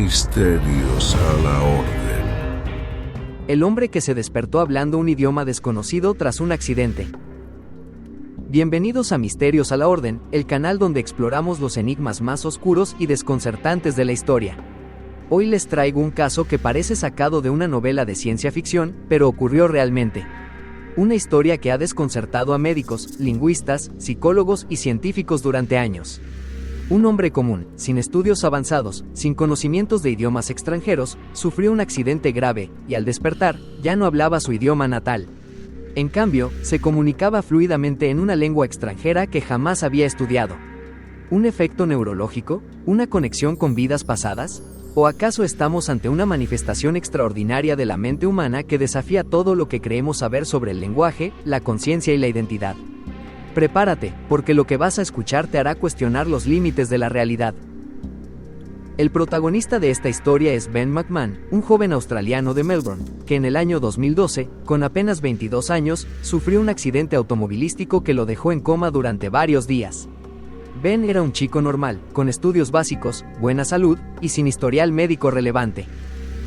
Misterios a la Orden. El hombre que se despertó hablando un idioma desconocido tras un accidente. Bienvenidos a Misterios a la Orden, el canal donde exploramos los enigmas más oscuros y desconcertantes de la historia. Hoy les traigo un caso que parece sacado de una novela de ciencia ficción, pero ocurrió realmente. Una historia que ha desconcertado a médicos, lingüistas, psicólogos y científicos durante años. Un hombre común, sin estudios avanzados, sin conocimientos de idiomas extranjeros, sufrió un accidente grave, y al despertar, ya no hablaba su idioma natal. En cambio, se comunicaba fluidamente en una lengua extranjera que jamás había estudiado. ¿Un efecto neurológico? ¿Una conexión con vidas pasadas? ¿O acaso estamos ante una manifestación extraordinaria de la mente humana que desafía todo lo que creemos saber sobre el lenguaje, la conciencia y la identidad? Prepárate, porque lo que vas a escuchar te hará cuestionar los límites de la realidad. El protagonista de esta historia es Ben McMahon, un joven australiano de Melbourne, que en el año 2012, con apenas 22 años, sufrió un accidente automovilístico que lo dejó en coma durante varios días. Ben era un chico normal, con estudios básicos, buena salud y sin historial médico relevante.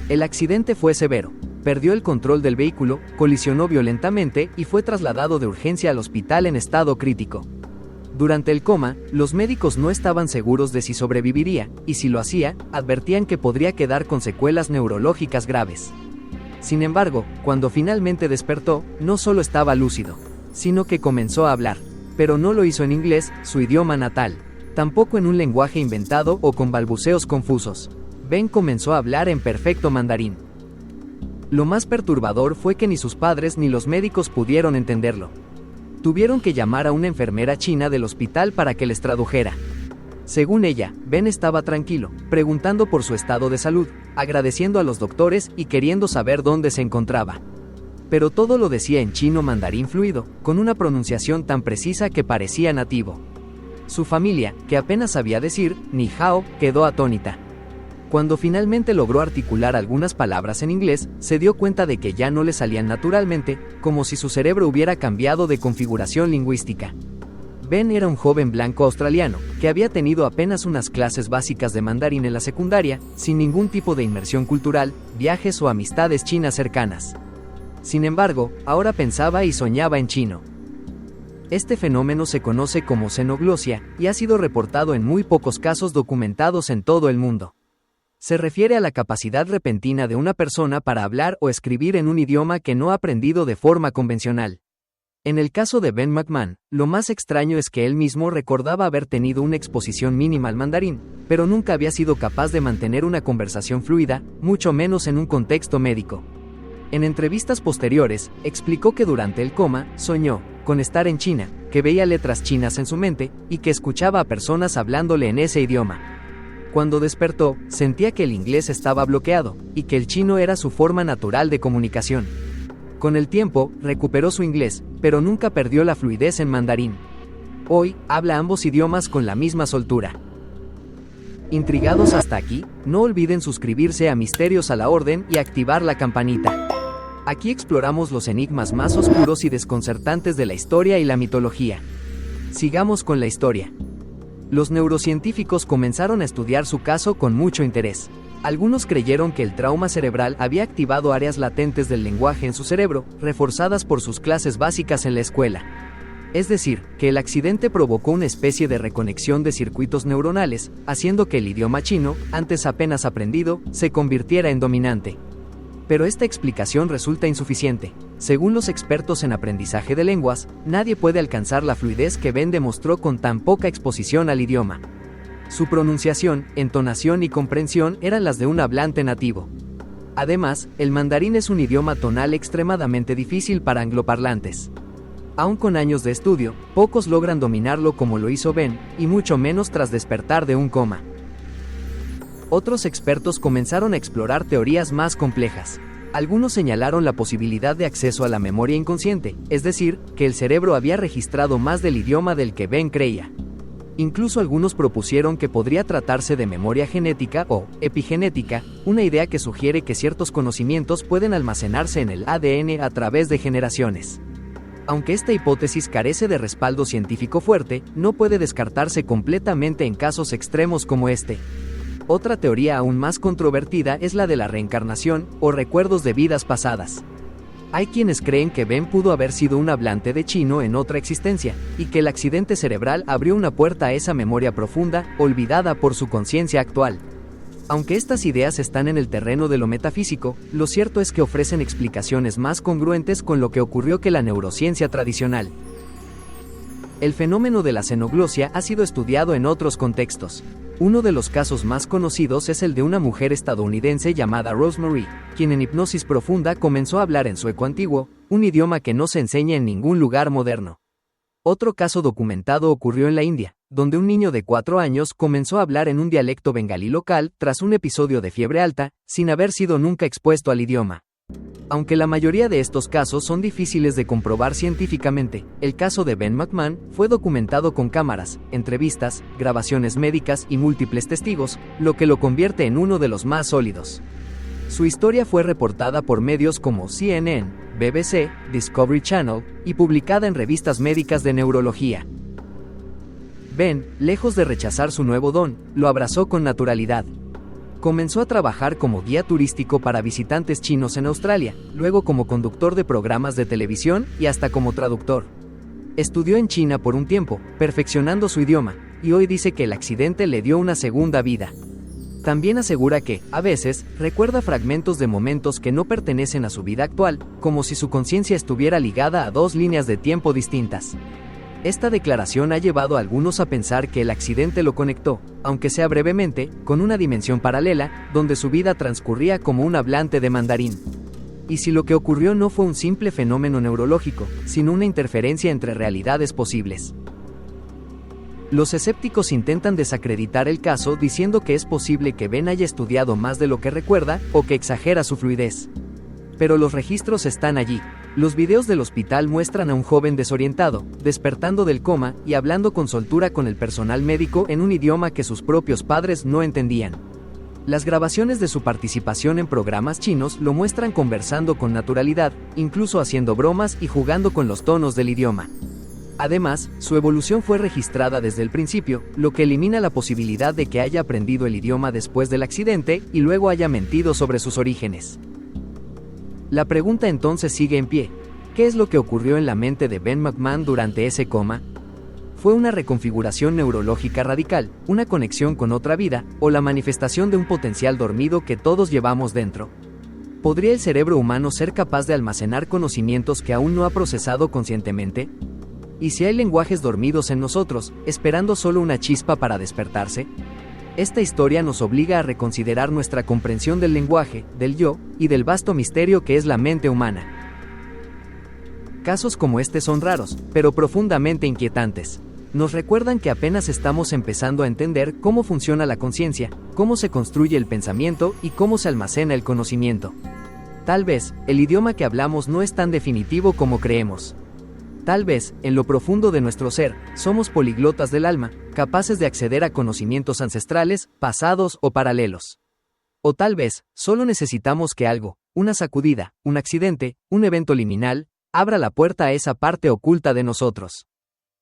El accidente fue severo. Perdió el control del vehículo, colisionó violentamente y fue trasladado de urgencia al hospital en estado crítico. Durante el coma, los médicos no estaban seguros de si sobreviviría, y si lo hacía, advertían que podría quedar con secuelas neurológicas graves. Sin embargo, cuando finalmente despertó, no solo estaba lúcido, sino que comenzó a hablar, pero no lo hizo en inglés, su idioma natal, tampoco en un lenguaje inventado o con balbuceos confusos. Ben comenzó a hablar en perfecto mandarín. Lo más perturbador fue que ni sus padres ni los médicos pudieron entenderlo. Tuvieron que llamar a una enfermera china del hospital para que les tradujera. Según ella, Ben estaba tranquilo, preguntando por su estado de salud, agradeciendo a los doctores y queriendo saber dónde se encontraba. Pero todo lo decía en chino mandarín fluido, con una pronunciación tan precisa que parecía nativo. Su familia, que apenas sabía decir ni hao, quedó atónita. Cuando finalmente logró articular algunas palabras en inglés, se dio cuenta de que ya no le salían naturalmente, como si su cerebro hubiera cambiado de configuración lingüística. Ben era un joven blanco australiano, que había tenido apenas unas clases básicas de mandarín en la secundaria, sin ningún tipo de inmersión cultural, viajes o amistades chinas cercanas. Sin embargo, ahora pensaba y soñaba en chino. Este fenómeno se conoce como xenoglosia, y ha sido reportado en muy pocos casos documentados en todo el mundo. Se refiere a la capacidad repentina de una persona para hablar o escribir en un idioma que no ha aprendido de forma convencional. En el caso de Ben McMahon, lo más extraño es que él mismo recordaba haber tenido una exposición mínima al mandarín, pero nunca había sido capaz de mantener una conversación fluida, mucho menos en un contexto médico. En entrevistas posteriores, explicó que durante el coma, soñó con estar en China, que veía letras chinas en su mente, y que escuchaba a personas hablándole en ese idioma. Cuando despertó, sentía que el inglés estaba bloqueado, y que el chino era su forma natural de comunicación. Con el tiempo, recuperó su inglés, pero nunca perdió la fluidez en mandarín. Hoy, habla ambos idiomas con la misma soltura. ¿Intrigados hasta aquí? No olviden suscribirse a Misterios a la Orden y activar la campanita. Aquí exploramos los enigmas más oscuros y desconcertantes de la historia y la mitología. Sigamos con la historia. Los neurocientíficos comenzaron a estudiar su caso con mucho interés. Algunos creyeron que el trauma cerebral había activado áreas latentes del lenguaje en su cerebro, reforzadas por sus clases básicas en la escuela. Es decir, que el accidente provocó una especie de reconexión de circuitos neuronales, haciendo que el idioma chino, antes apenas aprendido, se convirtiera en dominante. Pero esta explicación resulta insuficiente. Según los expertos en aprendizaje de lenguas, nadie puede alcanzar la fluidez que Ben demostró con tan poca exposición al idioma. Su pronunciación, entonación y comprensión eran las de un hablante nativo. Además, el mandarín es un idioma tonal extremadamente difícil para angloparlantes. Aun con años de estudio, pocos logran dominarlo como lo hizo Ben, y mucho menos tras despertar de un coma. Otros expertos comenzaron a explorar teorías más complejas. Algunos señalaron la posibilidad de acceso a la memoria inconsciente, es decir, que el cerebro había registrado más del idioma del que Ben creía. Incluso algunos propusieron que podría tratarse de memoria genética o epigenética, una idea que sugiere que ciertos conocimientos pueden almacenarse en el ADN a través de generaciones. Aunque esta hipótesis carece de respaldo científico fuerte, no puede descartarse completamente en casos extremos como este. Otra teoría aún más controvertida es la de la reencarnación o recuerdos de vidas pasadas. Hay quienes creen que Ben pudo haber sido un hablante de chino en otra existencia, y que el accidente cerebral abrió una puerta a esa memoria profunda, olvidada por su conciencia actual. Aunque estas ideas están en el terreno de lo metafísico, lo cierto es que ofrecen explicaciones más congruentes con lo que ocurrió que la neurociencia tradicional. El fenómeno de la xenoglosia ha sido estudiado en otros contextos. Uno de los casos más conocidos es el de una mujer estadounidense llamada Rosemary, quien en hipnosis profunda comenzó a hablar en sueco antiguo, un idioma que no se enseña en ningún lugar moderno. Otro caso documentado ocurrió en la India, donde un niño de 4 años comenzó a hablar en un dialecto bengalí local tras un episodio de fiebre alta, sin haber sido nunca expuesto al idioma. Aunque la mayoría de estos casos son difíciles de comprobar científicamente, el caso de Ben McMahon fue documentado con cámaras, entrevistas, grabaciones médicas y múltiples testigos, lo que lo convierte en uno de los más sólidos. Su historia fue reportada por medios como CNN, BBC, Discovery Channel, y publicada en revistas médicas de neurología. Ben, lejos de rechazar su nuevo don, lo abrazó con naturalidad. Comenzó a trabajar como guía turístico para visitantes chinos en Australia, luego como conductor de programas de televisión y hasta como traductor. Estudió en China por un tiempo, perfeccionando su idioma, y hoy dice que el accidente le dio una segunda vida. También asegura que, a veces, recuerda fragmentos de momentos que no pertenecen a su vida actual, como si su conciencia estuviera ligada a 2 líneas de tiempo distintas. Esta declaración ha llevado a algunos a pensar que el accidente lo conectó, aunque sea brevemente, con una dimensión paralela, donde su vida transcurría como un hablante de mandarín. Y si lo que ocurrió no fue un simple fenómeno neurológico, sino una interferencia entre realidades posibles. Los escépticos intentan desacreditar el caso diciendo que es posible que Ben haya estudiado más de lo que recuerda, o que exagera su fluidez. Pero los registros están allí. Los videos del hospital muestran a un joven desorientado, despertando del coma y hablando con soltura con el personal médico en un idioma que sus propios padres no entendían. Las grabaciones de su participación en programas chinos lo muestran conversando con naturalidad, incluso haciendo bromas y jugando con los tonos del idioma. Además, su evolución fue registrada desde el principio, lo que elimina la posibilidad de que haya aprendido el idioma después del accidente y luego haya mentido sobre sus orígenes. La pregunta entonces sigue en pie. ¿Qué es lo que ocurrió en la mente de Ben McMahon durante ese coma? ¿Fue una reconfiguración neurológica radical, una conexión con otra vida, o la manifestación de un potencial dormido que todos llevamos dentro? ¿Podría el cerebro humano ser capaz de almacenar conocimientos que aún no ha procesado conscientemente? ¿Y si hay lenguajes dormidos en nosotros, esperando solo una chispa para despertarse? Esta historia nos obliga a reconsiderar nuestra comprensión del lenguaje, del yo, y del vasto misterio que es la mente humana. Casos como este son raros, pero profundamente inquietantes. Nos recuerdan que apenas estamos empezando a entender cómo funciona la conciencia, cómo se construye el pensamiento y cómo se almacena el conocimiento. Tal vez, el idioma que hablamos no es tan definitivo como creemos. Tal vez, en lo profundo de nuestro ser, somos poliglotas del alma, capaces de acceder a conocimientos ancestrales, pasados o paralelos. O tal vez, solo necesitamos que algo, una sacudida, un accidente, un evento liminal, abra la puerta a esa parte oculta de nosotros.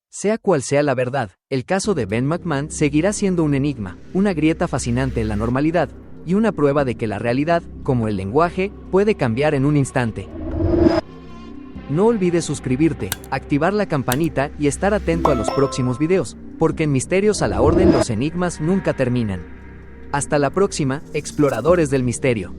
Sea cual sea la verdad, el caso de Ben McMahon seguirá siendo un enigma, una grieta fascinante en la normalidad, y una prueba de que la realidad, como el lenguaje, puede cambiar en un instante. No olvides suscribirte, activar la campanita y estar atento a los próximos videos, porque en Misterios a la Orden los enigmas nunca terminan. Hasta la próxima, exploradores del misterio.